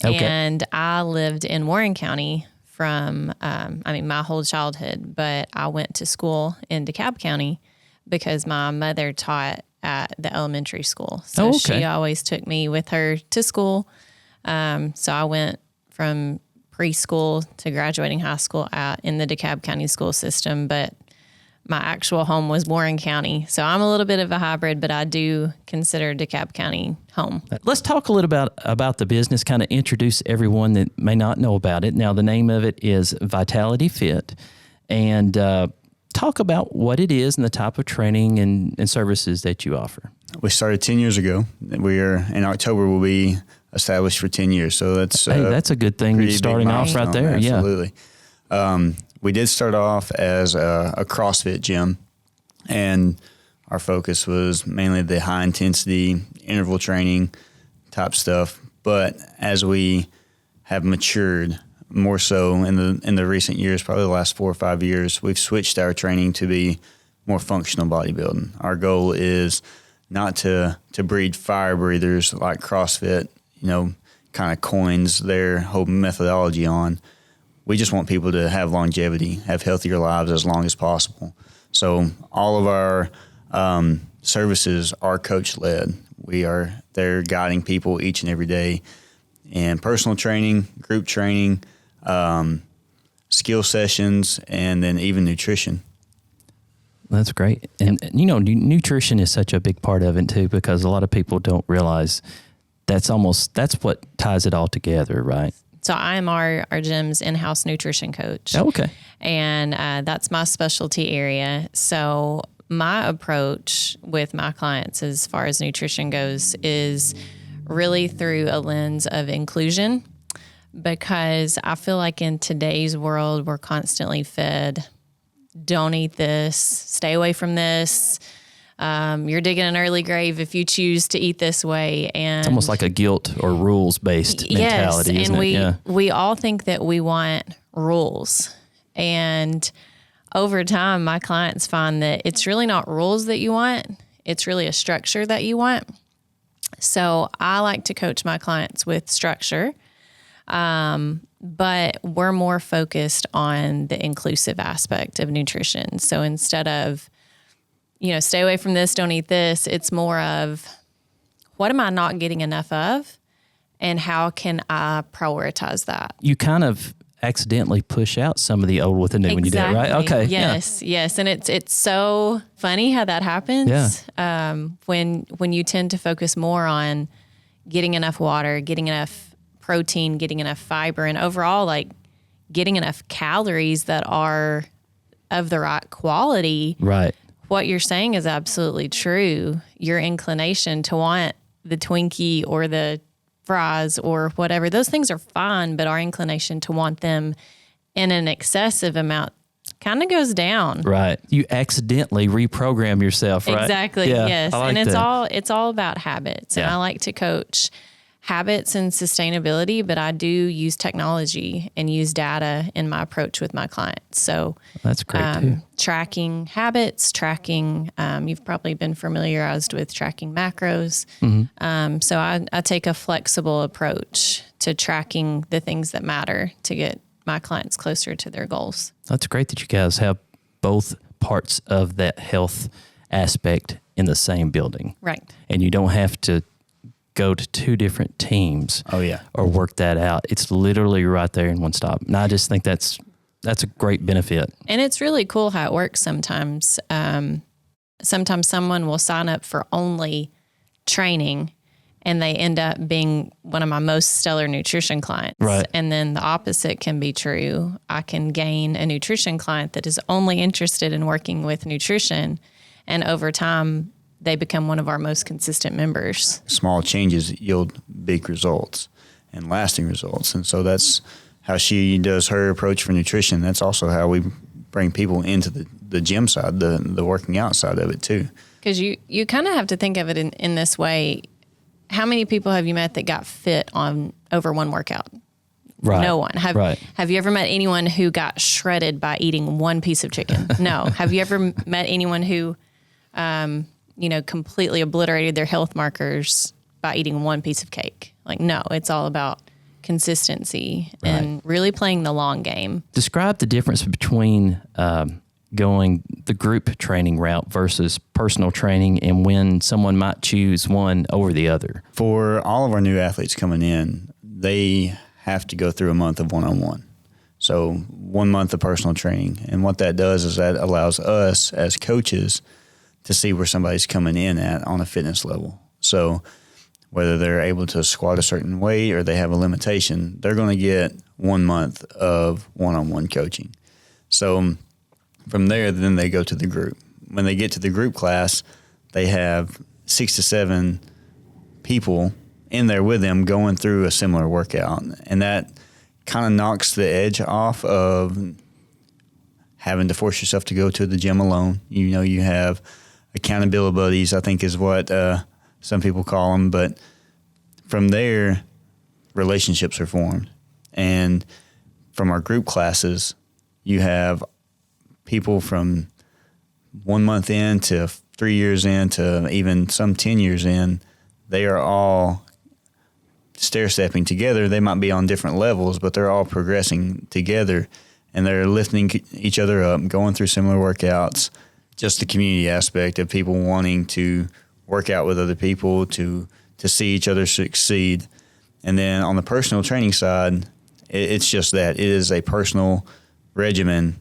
K: and I lived in Warren County from, my whole childhood, but I went to school in DeKalb County because my mother taught at the elementary school. So she always took me with her to school. So I went from preschool to graduating high school out in the DeKalb County school system, but my actual home was Warren County. So I'm a little bit of a hybrid, but I do consider DeKalb County home.
A: Let's talk a little about the business, kind of introduce everyone that may not know about it. Now, the name of it is Vitality Fit, and talk about what it is and the type of training and services that you offer.
J: We started 10 years ago. In October, we'll be established for 10 years. So that's
A: a good thing starting off right there.
J: Absolutely. We did start off as a CrossFit gym, and our focus was mainly the high intensity interval training type stuff. But as we have matured, more so in the recent years, probably the last 4 or 5 years, we've switched our training to be more functional bodybuilding. Our goal is not to breed fire breathers like CrossFit, kind of coins their whole methodology on. We just want people to have longevity, have healthier lives as long as possible. So all of our services are coach-led. We are there guiding people each and every day in personal training, group training, skill sessions, and then even nutrition.
A: That's great. And, nutrition is such a big part of it, too, because a lot of people don't realize that's what ties it all together, right?
K: So I'm our gym's in-house nutrition coach.
A: Oh, okay.
K: And that's my specialty area. So my approach with my clients as far as nutrition goes is really through a lens of inclusion, because I feel like in today's world, we're constantly fed, don't eat this, stay away from this. You're digging an early grave if you choose to eat this way. And
A: it's almost like a guilt or rules-based mentality,
K: yes,
A: isn't
K: and
A: it?
K: we all think that we want rules. And over time, my clients find that it's really not rules that you want. It's really a structure that you want. So I like to coach my clients with structure, but we're more focused on the inclusive aspect of nutrition. So instead of, stay away from this, don't eat this, it's more of, what am I not getting enough of, and how can I prioritize that?
A: You kind of accidentally push out some of the old with the new when you do it, right? Okay.
K: Yes. And it's so funny how that happens.
A: Yeah.
K: When you tend to focus more on getting enough water, getting enough protein, getting enough fiber, and overall like getting enough calories that are of the right quality.
A: Right.
K: What you're saying is absolutely true. Your inclination to want the Twinkie or the fries or whatever, those things are fine, but our inclination to want them in an excessive amount kind of goes down.
A: Right. You accidentally reprogram yourself, right?
K: Exactly.
A: Yeah,
K: Yes.
A: I like
K: and
A: that.
K: it's all about habits. And
A: Yeah.
K: I like to coach habits and sustainability, but I do use technology and use data in my approach with my clients. So
A: that's great too.
K: Tracking habits, you've probably been familiarized with tracking macros.
A: Mm-hmm.
K: So I take a flexible approach to tracking the things that matter to get my clients closer to their goals.
A: That's great that you guys have both parts of that health aspect in the same building.
K: Right.
A: And you don't have to go to two different teams.
J: Oh, yeah.
A: Or work that out. It's literally right there in one stop. And I just think that's a great benefit.
K: And it's really cool how it works sometimes. Sometimes someone will sign up for only training and they end up being one of my most stellar nutrition clients.
A: Right.
K: And then the opposite can be true. I can gain a nutrition client that is only interested in working with nutrition, and over time, they become one of our most consistent members.
J: Small changes yield big results and lasting results. And so that's how she does her approach for nutrition. That's also how we bring people into the gym side, the working out side of it too.
K: Because you kind of have to think of it in this way. How many people have you met that got fit on over one workout?
A: Right.
K: No one.
A: Right.
K: Have you ever met anyone who got shredded by eating one piece of chicken? No. Have you ever met anyone who completely obliterated their health markers by eating one piece of cake? Like, no, it's all about consistency and really playing the long game.
A: Describe the difference between going the group training route versus personal training, and when someone might choose one over the other.
J: For all of our new athletes coming in, they have to go through a month of one-on-one. So 1 month of personal training. And what that does is that allows us as coaches to see where somebody's coming in at on a fitness level. So whether they're able to squat a certain weight or they have a limitation, they're going to get 1 month of one-on-one coaching. So from there, then they go to the group. When they get to the group class, they have 6 to 7 people in there with them going through a similar workout. And that kind of knocks the edge off of having to force yourself to go to the gym alone. You have accountability buddies, I think is what some people call them. But from there, relationships are formed. And from our group classes, you have people from 1 month in to 3 years in to even some 10 years in, they are all stair-stepping together. They might be on different levels, but they're all progressing together, and they're lifting each other up, going through similar workouts. Just the community aspect of people wanting to work out with other people, to see each other succeed. And then on the personal training side, it's just that. It is a personal regimen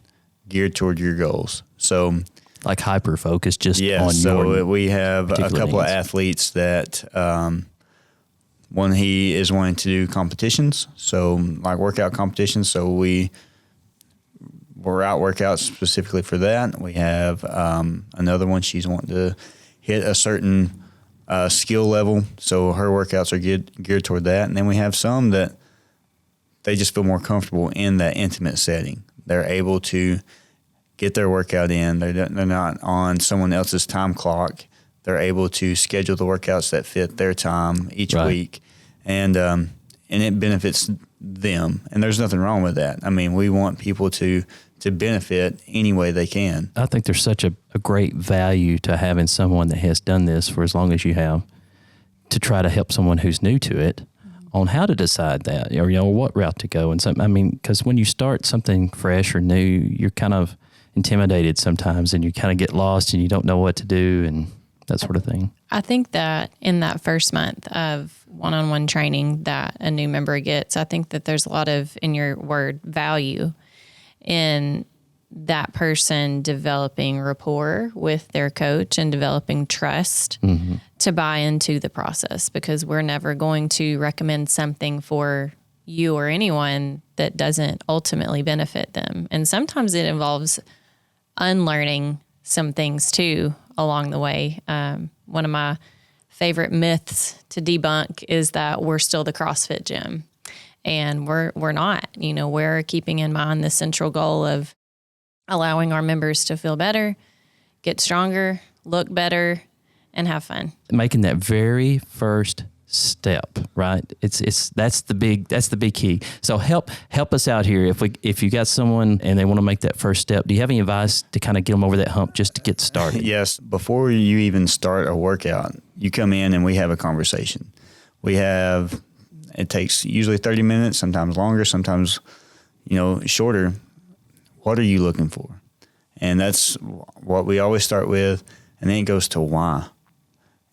J: geared toward your goals. So,
A: like hyper-focused just on
J: so
A: your
J: we have a couple of
A: needs.
J: athletes that one, he is wanting to do competitions, so like workout competitions. So we're out workouts specifically for that. We have another one, she's wanting to hit a certain skill level, so her workouts are geared toward that. And then we have some that they just feel more comfortable in that intimate setting. They're able to get their workout in. They're not on someone else's time clock. They're able to schedule the workouts that fit their time each week, and it benefits them. And there's nothing wrong with that. I mean, we want people to benefit any way they can.
A: I think there's such a great value to having someone that has done this for as long as you have, to try to help someone who's new to it on how to decide that, or what route to go. And something, I mean, because when you start something fresh or new, you're kind of intimidated sometimes, and you kind of get lost and you don't know what to do and that sort of thing.
K: I think that in that first month of one-on-one training that a new member gets, I think that there's a lot of, in your word, value in that person developing rapport with their coach and developing trust to buy into the process, because we're never going to recommend something for you or anyone that doesn't ultimately benefit them. And sometimes it involves unlearning some things too along the way. One of my favorite myths to debunk is that we're still the CrossFit gym, and we're not. We're keeping in mind the central goal of allowing our members to feel better, get stronger, look better, and have fun.
A: Making that very first step, right? That's the big key. So help us out here. If you got someone and they want to make that first step, do you have any advice to kind of get them over that hump just to get started?
J: Yes. Before you even start a workout, you come in and we have a conversation. It takes usually 30 minutes, sometimes longer, sometimes, shorter. What are you looking for? And that's what we always start with. And then it goes to why.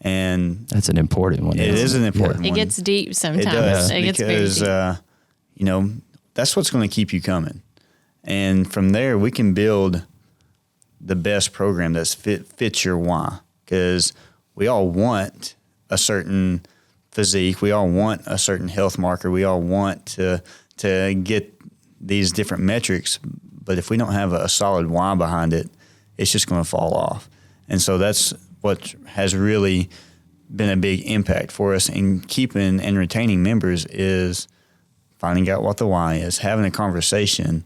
J: And
A: that's an important one.
J: It is an important one.
K: It gets deep sometimes.
J: It does,
K: it gets very
J: because, that's what's going to keep you coming. And from there, we can build the best program that fits your why. Because we all want a certain physique. We all want a certain health marker. We all want to get these different metrics. But if we don't have a solid why behind it, it's just going to fall off. And so that's what has really been a big impact for us in keeping and retaining members, is finding out what the why is, having a conversation,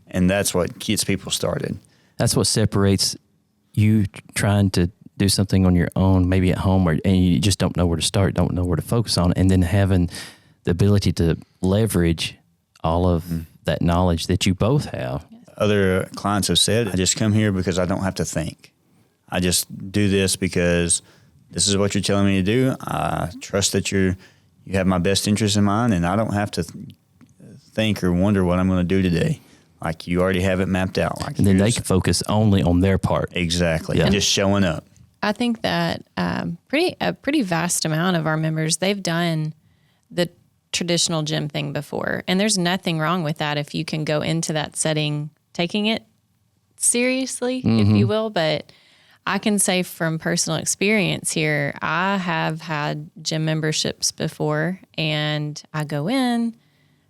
J: and that's what gets people started.
A: That's what separates you trying to do something on your own, maybe at home, and you just don't know where to start, don't know where to focus on, and then having the ability to leverage all of that knowledge that you both have.
J: Other clients have said, I just come here because I don't have to think. I just do this because this is what you're telling me to do. I trust that you have my best interest in mind, and I don't have to think or wonder what I'm going to do today. Like, you already have it mapped out.
A: And then they can focus only on their part.
J: Exactly. Yeah. Just showing up.
K: I think that a pretty vast amount of our members, they've done the traditional gym thing before. And there's nothing wrong with that if you can go into that setting taking it seriously, if you will. But I can say from personal experience here, I have had gym memberships before, and I go in,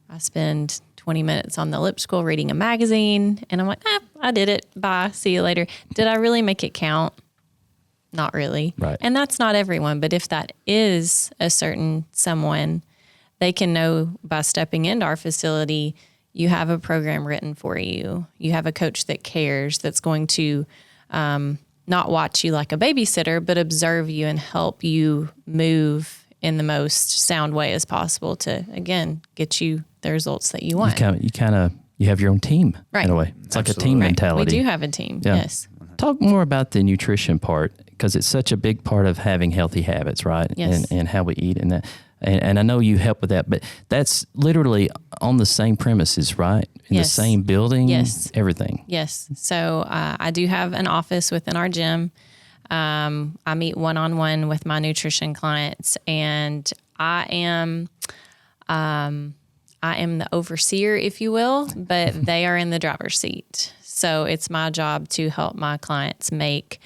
K: I spend 20 minutes on the elliptical reading a magazine, and I'm like, I did it. Bye. See you later. Did I really make it count? Not really.
A: Right.
K: And that's not everyone. But if that is a certain someone, they can know by stepping into our facility, you have a program written for you. You have a coach that cares, that's going to not watch you like a babysitter, but observe you and help you move in the most sound way as possible to, again, get you the results that you want.
A: You have your own team,
K: right,
A: in a way. It's like a team mentality.
K: We do have a team, yes.
A: Talk more about the nutrition part, because it's such a big part of having healthy habits, right?
K: Yes.
A: And how we eat and that. And I know you help with that, but that's literally on the same premises, right? In
K: Yes.
A: the same building?
K: Yes.
A: Everything.
K: Yes. So I do have an office within our gym. I meet one-on-one with my nutrition clients, and I am the overseer, if you will, but they are in the driver's seat. So it's my job to help my clients make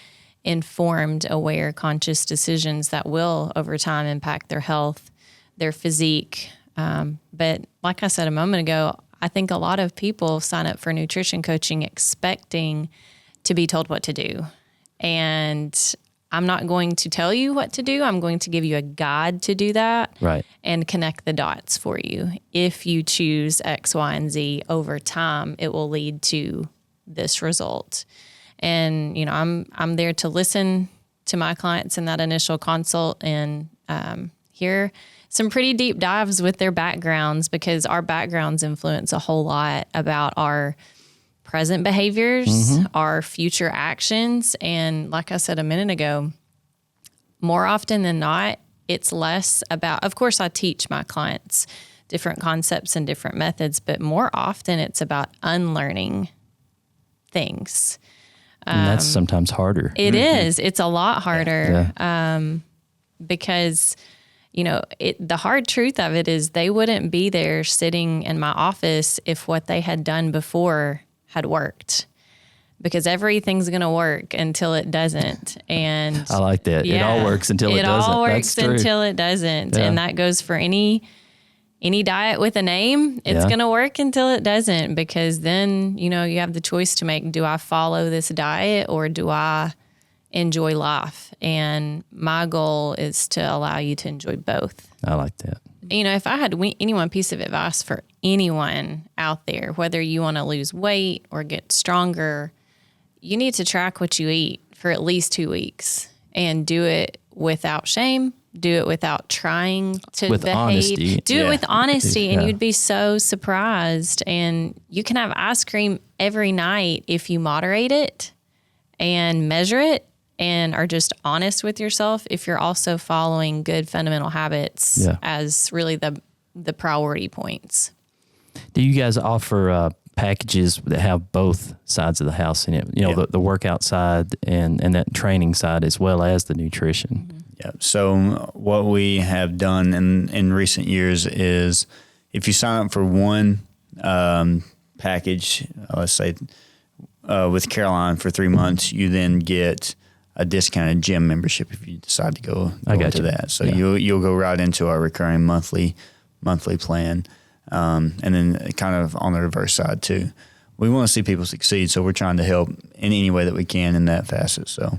K: informed, aware, conscious decisions that will, over time, impact their health, their physique. But like I said a moment ago, I think a lot of people sign up for nutrition coaching expecting to be told what to do. And I'm not going to tell you what to do. I'm going to give you a guide to do that,
A: right, and
K: connect the dots for you. If you choose X, Y, and Z over time, it will lead to this result. And, you know, I'm there to listen to my clients in that initial consult and hear some pretty deep dives with their backgrounds, because our backgrounds influence a whole lot about our present behaviors, our future actions. And like I said a minute ago, more often than not, it's less about, of course, I teach my clients different concepts and different methods, but more often it's about unlearning things.
A: And that's sometimes harder.
K: It is. It's a lot harder.
A: Yeah.
K: Because, you know, the hard truth of it is they wouldn't be there sitting in my office if what they had done before had worked, because everything's going to work until it doesn't. And
A: I like that.
K: Yeah,
A: it all works until it doesn't.
K: It all works until it doesn't.
A: Yeah.
K: And that goes for any diet with a name. It's going to work until it doesn't, because then, you know, you have the choice to make. Do I follow this diet or do I enjoy life? And my goal is to allow you to enjoy both.
A: I like that.
K: You know, if I had any one piece of advice for anyone out there, whether you want to lose weight or get stronger, you need to track what you eat for at least 2 weeks and do it without shame. Do it without trying to
A: with
K: behave.
A: Honesty.
K: Do it with honesty, and
A: Yeah.
K: you'd be so surprised. And you can have ice cream every night if you moderate it and measure it and are just honest with yourself, if you're also following good fundamental habits as really the priority points.
A: Do you guys offer packages that have both sides of the house in it? You know, the workout side and that training side, as well as the nutrition.
K: Mm-hmm.
J: Yeah. So what we have done in recent years is, if you sign up for one package, let's say with Caroline for 3 months, you then get a discounted gym membership if you decide to go into that. So you'll go right into our recurring monthly plan, and then kind of on the reverse side too. We want to see people succeed, so we're trying to help in any way that we can in that facet. So.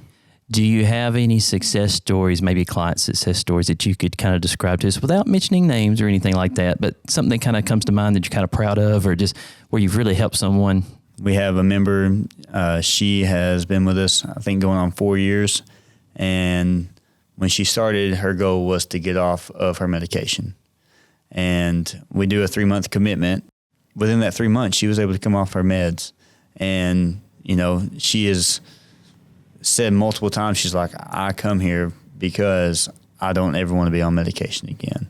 A: Do you have any success stories, maybe client success stories, that you could kind of describe to us without mentioning names or anything like that, but something that kind of comes to mind that you're kind of proud of, or just where you've really helped someone?
J: We have a member, she has been with us, I think, going on 4 years. And when she started, her goal was to get off of her medication. And we do a 3-month commitment. Within that 3 months, she was able to come off her meds. And, you know, she has said multiple times, she's like, I come here because I don't ever want to be on medication again.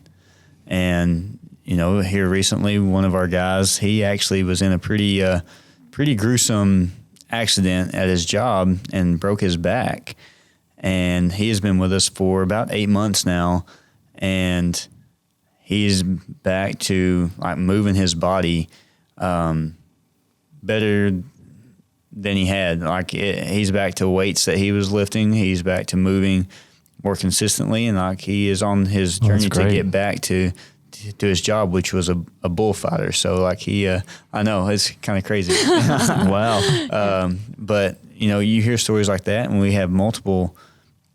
J: And, you know, here recently, one of our guys, he actually was in a pretty gruesome accident at his job and broke his back. And he has been with us for about 8 months now. And he's back to like moving his body better than he had. Like he's back to weights that he was lifting. He's back to moving more consistently, and like he is on his journey to get back to his job, which was a bullfighter. So like he, I know it's kind of crazy.
A: Wow.
J: But you know, you hear stories like that, and we have multiple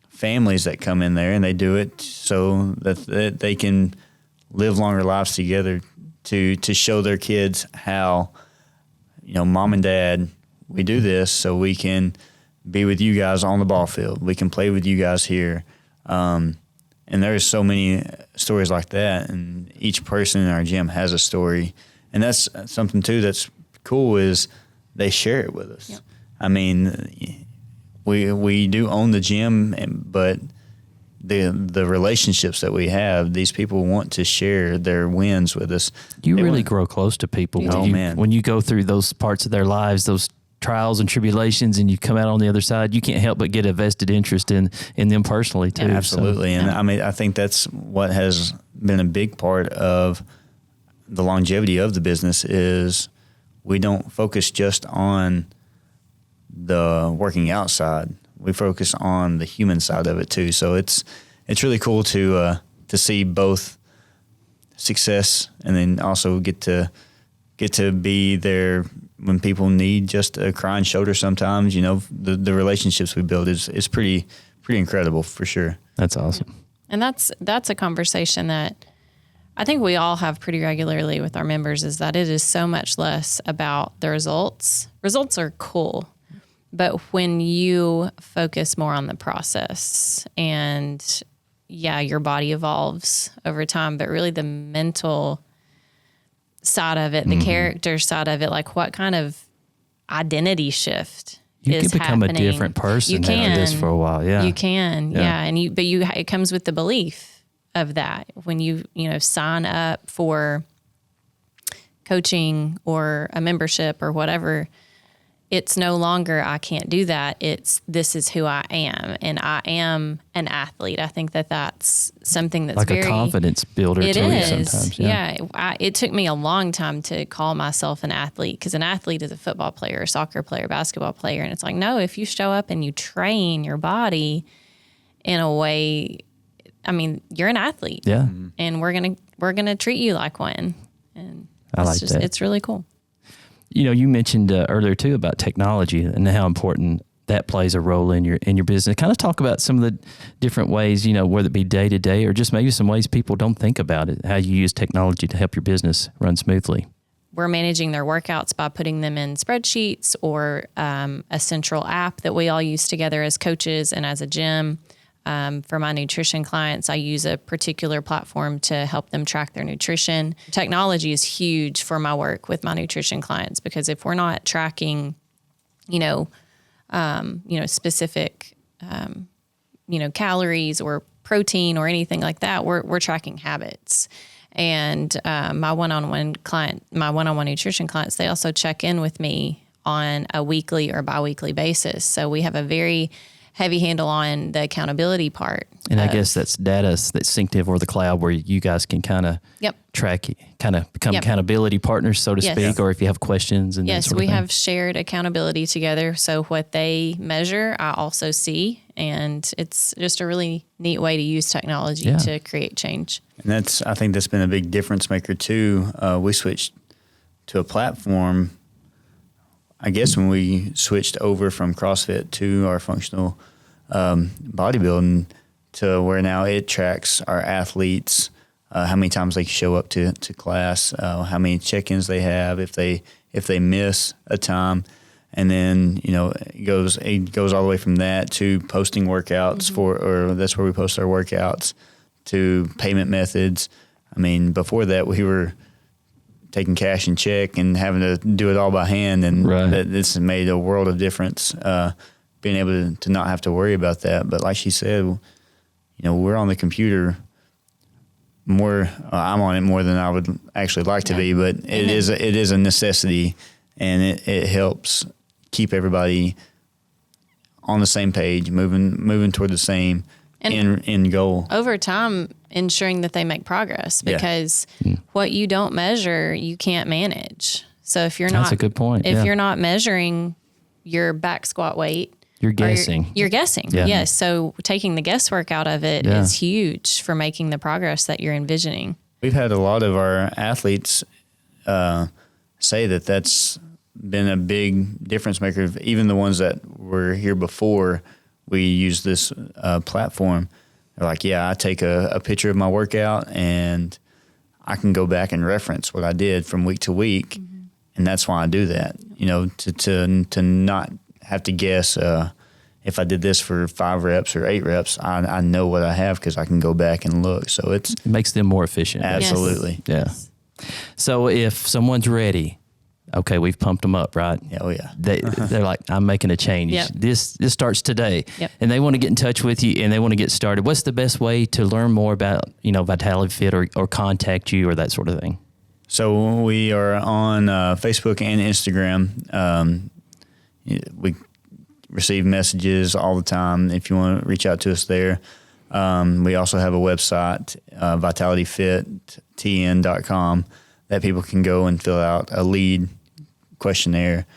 J: families that come in there and they do it so that they can live longer lives together, to show their kids how, you know, mom and dad, we do this so we can be with you guys on the ball field. We can play with you guys here. And there's so many stories like that, and each person in our gym has a story. And that's something too that's cool, is they share it with us. Yep. I mean, we do own the gym, but the relationships that we have, these people want to share their wins with us.
A: You really grow close to people.
J: Man.
A: When you go through those parts of their lives, those trials and tribulations, and you come out on the other side, you can't help but get a vested interest in them personally too.
J: Yeah, absolutely. So, and I mean, I think that's what has been a big part of the longevity of the business is we don't focus just on the working out side. We focus on the human side of it too. So it's really cool to see both success and then also get to be there when people need just a crying shoulder sometimes. You know, the relationships we build is pretty incredible for sure.
A: That's awesome.
K: And that's a conversation that I think we all have pretty regularly with our members, is that it is so much less about the results. Results are cool, but when you focus more on the process, and yeah, your body evolves over time, but really the mental side of it, the character side of it, like what kind of identity shift
A: you
K: is
A: can become
K: happening.
A: a different person
K: You can.
A: after this for a while. Yeah,
K: you can. Yeah, and it comes with the belief of that when you sign up for coaching or a membership or whatever. It's no longer, I can't do that. It's, this is who I am. And I am an athlete. I think that's something that's
A: like a confidence builder to you sometimes.
K: Yeah. It took me a long time to call myself an athlete, because an athlete is a football player, a soccer player, basketball player. And it's like, no, if you show up and you train your body in a way, I mean, you're an athlete.
A: Yeah.
K: And we're going to treat you like one. And
A: I like that.
K: It's really cool.
A: You know, you mentioned earlier too about technology and how important that plays a role in your business. Kind of talk about some of the different ways, you know, whether it be day to day or just maybe some ways people don't think about it, how you use technology to help your business run smoothly.
K: We're managing their workouts by putting them in spreadsheets or a central app that we all use together as coaches and as a gym. For my nutrition clients, I use a particular platform to help them track their nutrition. Technology is huge for my work with my nutrition clients, because if we're not tracking, specific, calories or protein or anything like that, we're tracking habits. And my one-on-one nutrition clients, they also check in with me on a weekly or biweekly basis. So we have a very heavy handle on the accountability part.
A: And I guess that's data that's synced in over the cloud, where you guys can kind of track, kind of become accountability partners, so to speak, or if you have questions. And
K: yes, we have shared accountability together. So what they measure, I also see. And it's just a really neat way to use technology to create change.
J: And I think that's been a big difference maker too. We switched to a platform, I guess, when we switched over from CrossFit to our functional bodybuilding, to where now it tracks our athletes, how many times they show up to class, how many check-ins they have, if they miss a time, and then it goes all the way from that to posting workouts or that's where we post our workouts, to payment methods. I mean, before that we were taking cash and check and having to do it all by hand, and this has made a world of difference, being able to not have to worry about that. But like she said, we're on the computer more. I'm on it more than I would actually like to be, but it is a necessity, and it helps keep everybody on the same page, moving toward the same end goal.
K: Over time, ensuring that they make progress, because what you don't measure, you can't manage. So if you're
A: that's a good point.
K: If you're not measuring your back squat weight,
A: you're guessing.
K: You're guessing. Yeah. Yes. So taking the guesswork out of it is huge for making the progress that you're envisioning.
J: We've had a lot of our athletes say that that's been a big difference maker. Even the ones that were here before we used this platform, they're like, I take a picture of my workout and I can go back and reference what I did from week to week. And that's why I do that, to not have to guess if I did this for 5 reps or 8 reps. I know what I have because I can go back and look. So it
A: makes them more efficient.
J: Absolutely.
A: Yes. Yeah. So if someone's ready, okay, we've pumped them up, right?
J: Yeah, oh yeah.
A: They're like, I'm making a change.
K: Yep.
A: This starts today.
K: Yep.
A: And they want to get in touch with you and they want to get started. What's the best way to learn more about, Vitality Fit or contact you or that sort of thing?
J: So we are on Facebook and Instagram. We receive messages all the time if you want to reach out to us there. We also have a website, vitalityfittn.com, that people can go and fill out a lead questionnaire,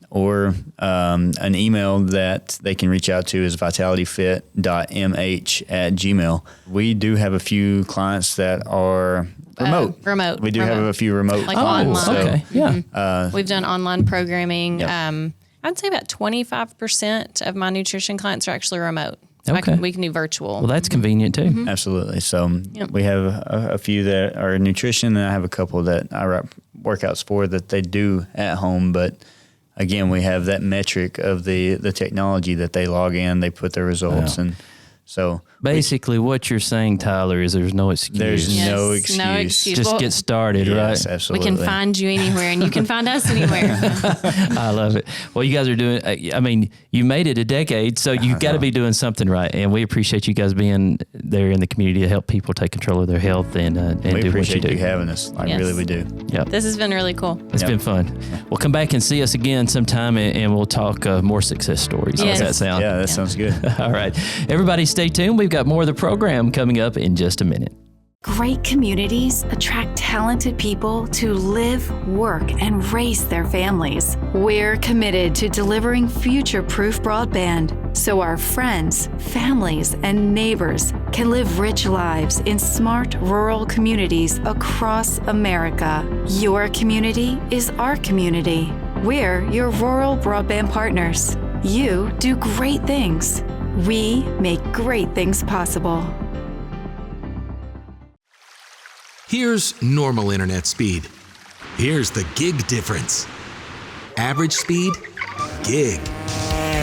J: or an email that they can reach out to is vitalityfit.mh@gmail. We do have a few clients that are remote. We do have a few remote clients.
K: Online.
A: Okay, yeah.
K: We've done online programming.
J: Yep.
K: I'd say about 25% of my nutrition clients are actually remote. So
A: Okay.
K: we can do virtual.
A: Well, that's convenient too.
J: Absolutely. So we have a few that are nutrition, and I have a couple that I write workouts for that they do at home. But again, we have that metric of the technology that they log in, they put their results, and so
A: basically what you're saying, Tyler, is there's no excuse.
J: There's no
K: Yes,
J: excuse.
K: no excuse.
A: Just
K: Well,
A: get started,
J: Yes,
A: right?
J: absolutely.
K: We can find you anywhere, and you can find us anywhere.
A: I love it. Well, you guys are doing, I mean, you made it a decade, so you've got to be doing something right. And we appreciate you guys being there in the community to help people take control of their health and
J: we
A: do what you
J: appreciate
A: do.
J: you having us. Like,
K: Yes.
J: really, we do.
A: Yep.
K: This has been really cool.
A: It's been fun. Well, come back and see us again sometime, and we'll talk more success stories.
K: Yes.
A: How's that sound?
J: Yeah, that sounds good.
A: All right. Everybody stay tuned. We've got more of the program coming up in just a minute.
L: Great communities attract talented people to live, work, and raise their families. We're committed to delivering future-proof broadband so our friends, families, and neighbors can live rich lives in smart rural communities across America. Your community is our community. We're your rural broadband partners. You do great things. We make great things possible.
M: Here's normal internet speed. Here's the gig difference. Average speed, gig.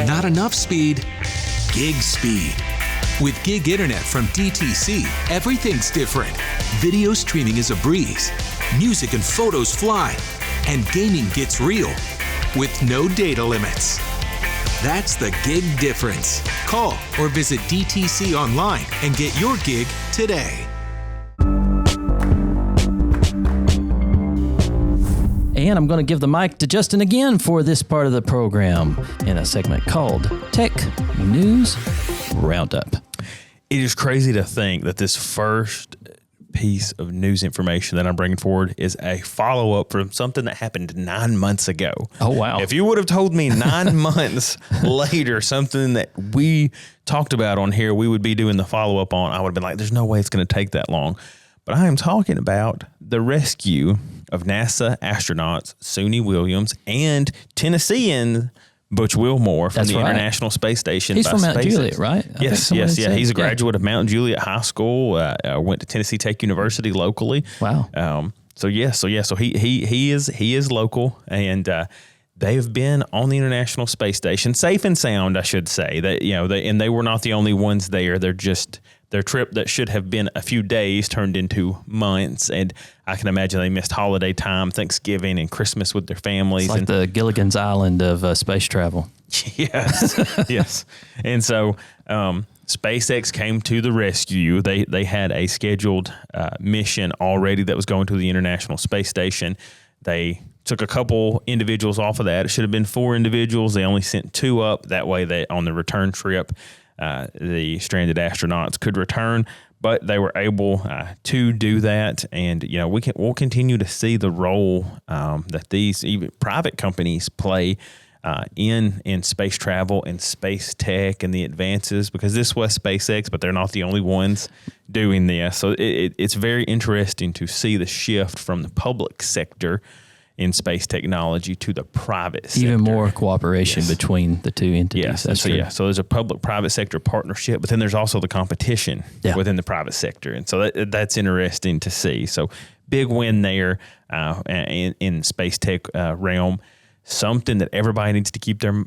M: Not enough speed, gig speed. With gig internet from DTC, everything's different. Video streaming is a breeze. Music and photos fly. And gaming gets real. With no data limits. That's the gig difference. Call or visit DTC online and get your gig today.
A: And I'm going to give the mic to Justin again for this part of the program in a segment called Tech News Roundup.
C: It is crazy to think that this first piece of news information that I'm bringing forward is a follow-up from something that happened 9 months ago.
A: Oh, wow.
C: If you would have told me 9 months later something that we talked about on here we would be doing the follow-up on, I would have been like, there's no way it's going to take that long. But I am talking about the rescue of NASA astronauts Suni Williams and Tennessean Butch Wilmore from the International Space Station.
A: He's
C: by
A: from Mount
C: SpaceX.
A: Juliet, right?
C: Yes. He's a graduate of Mount Juliet High School. Went to Tennessee Tech University locally.
A: Wow.
C: So he is local, and they've been on the International Space Station, safe and sound, I should say. That they were not the only ones there. They're just. Their trip that should have been a few days turned into months, and I can imagine they missed holiday time, Thanksgiving, and Christmas with their families.
A: It's like the Gilligan's Island of space travel.
C: Yes, yes. And so SpaceX came to the rescue. They had a scheduled mission already that was going to the International Space Station. They took a couple individuals off of that. It should have been 4 individuals. They only sent 2 up. That way, they on the return trip, the stranded astronauts could return, but they were able to do that. And we'll continue to see the role that these even private companies play in space travel and space tech and the advances, because this was SpaceX, but they're not the only ones doing this. So it's very interesting to see the shift from the public sector in space technology to the private sector.
A: Even more cooperation between the two entities.
C: Yes.
A: That's true.
C: So there's a public-private sector partnership, but then there's also the competition within the private sector. And so that's interesting to see. So big win there in space tech realm. Something that everybody needs to keep their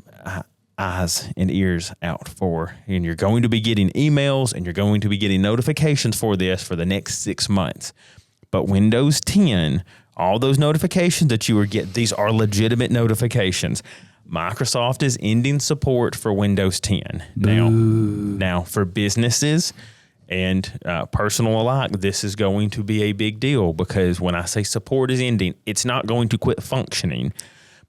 C: eyes and ears out for. And you're going to be getting emails and you're going to be getting notifications for this for the next 6 months. But Windows 10 all those notifications that you were getting, these are legitimate notifications. Microsoft is ending support for Windows 10. Now for businesses and personal alike, this is going to be a big deal, because when I say support is ending, it's not going to quit functioning,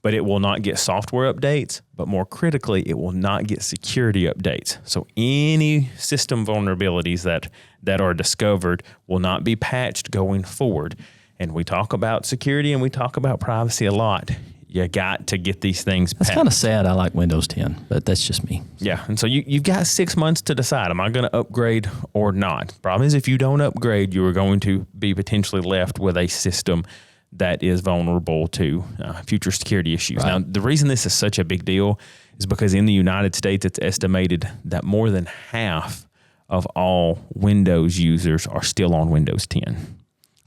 C: but it will not get software updates. But more critically, it will not get security updates. So any system vulnerabilities that are discovered will not be patched going forward. And we talk about security and we talk about privacy a lot. You got to get these things patched.
A: That's kind of sad. I like Windows 10, but that's just me.
C: Yeah. And so you've got 6 months to decide, am I going to upgrade or not? Problem is, if you don't upgrade, you are going to be potentially left with a system that is vulnerable to future security issues. Right. Now, the reason this is such a big deal is because in the United States, it's estimated that more than half of all Windows users are still on Windows 10.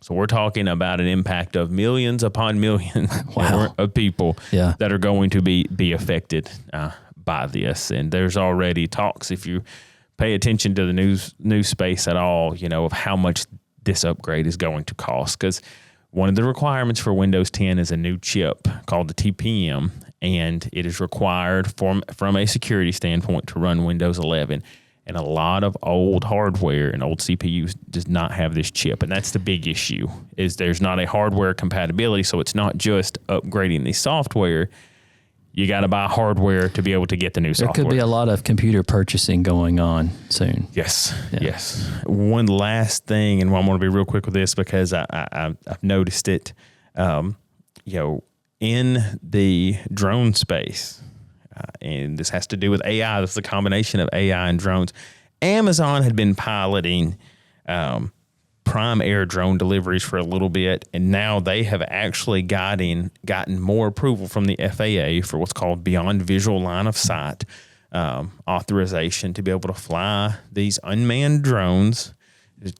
C: So we're talking about an impact of millions upon millions of people that are going to be affected by this. And there's already talks, if you pay attention to the news space at all, of how much this upgrade is going to cost. Because one of the requirements for Windows 10 is a new chip called the TPM, and it is required from a security standpoint to run Windows 11. And a lot of old hardware and old CPUs does not have this chip. And that's the big issue, is there's not a hardware compatibility. So it's not just upgrading the software. You got to buy hardware to be able to get the new software.
A: There could be a lot of computer purchasing going on soon.
C: Yes. One last thing, and I want to be real quick with this because I've noticed it, in the drone space, and this has to do with AI. This is a combination of AI and drones. Amazon had been piloting Prime Air drone deliveries for a little bit, and now they have actually gotten more approval from the FAA for what's called beyond visual line of sight authorization to be able to fly these unmanned drones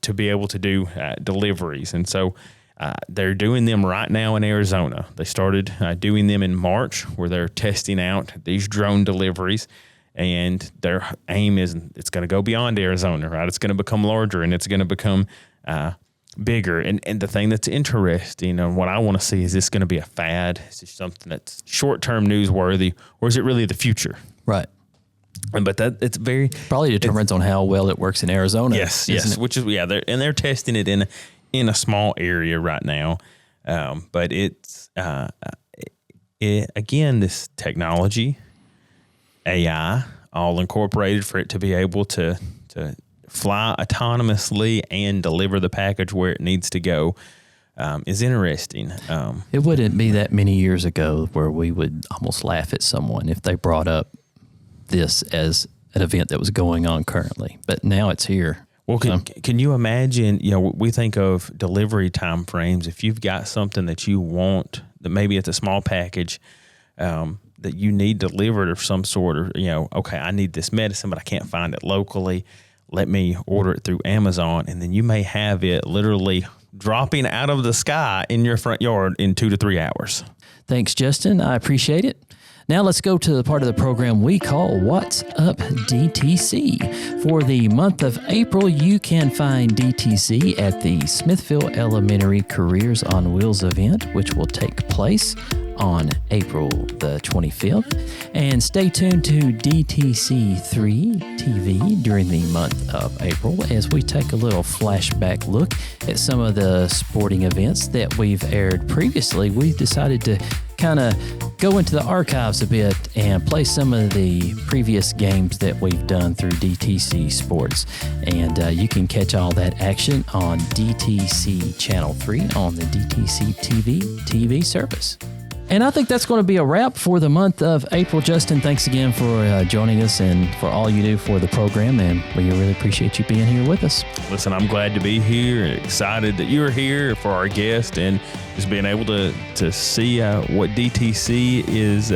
C: to be able to do deliveries. And so they're doing them right now in Arizona. They started doing them in March, where they're testing out these drone deliveries, and their aim is it's going to go beyond Arizona, right? It's going to become larger, and it's going to become bigger. And the thing that's interesting, and what I want to see, is this going to be a fad? Is this something that's short-term newsworthy, or is it really the future?
A: Right.
C: But it's very
A: probably determines on how well it works in Arizona.
C: Yes, which is they're testing it in a small area right now, but it's again, this technology, AI, all incorporated for it to be able to fly autonomously and deliver the package where it needs to go, is interesting.
A: It wouldn't be that many years ago where we would almost laugh at someone if they brought up this as an event that was going on currently, but now it's here.
C: Well, can you imagine, we think of delivery time frames. If you've got something that you want, that maybe it's a small package that you need delivered of some sort, or, okay, I need this medicine, but I can't find it locally. Let me order it through Amazon. And then you may have it literally dropping out of the sky in your front yard in 2 to 3 hours.
A: Thanks, Justin. I appreciate it. Now let's go to the part of the program we call What's Up DTC. For the month of April, you can find DTC at the Smithville Elementary Careers on Wheels event, which will take place on April the 25th. And stay tuned to DTC3 TV during the month of April as we take a little flashback look at some of the sporting events that we've aired previously. We've decided to kind of go into the archives a bit and play some of the previous games that we've done through DTC Sports. And you can catch all that action on DTC Channel 3 on the DTC TV service. And I think that's going to be a wrap for the month of April. Justin, thanks again for joining us and for all you do for the program. And we really appreciate you being here with us.
C: Listen, I'm glad to be here, excited that you're here for our guest, and just being able to see what DTC is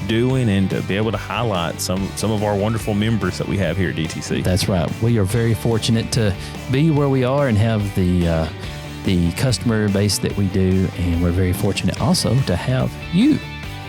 C: doing, and to be able to highlight some of our wonderful members that we have here at DTC.
A: That's right. We are very fortunate to be where we are and have the customer base that we do, and we're very fortunate also to have you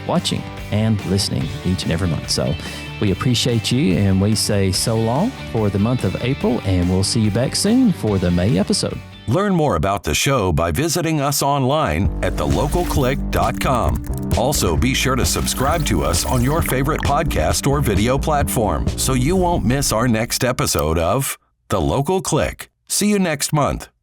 A: watching and listening each and every month. So we appreciate you, and we say so long for the month of April, and we'll see you back soon for the May episode.
B: Learn more about the show by visiting us online at thelocalclick.com. Also, be sure to subscribe to us on your favorite podcast or video platform so you won't miss our next episode of The Local Click. See you next month.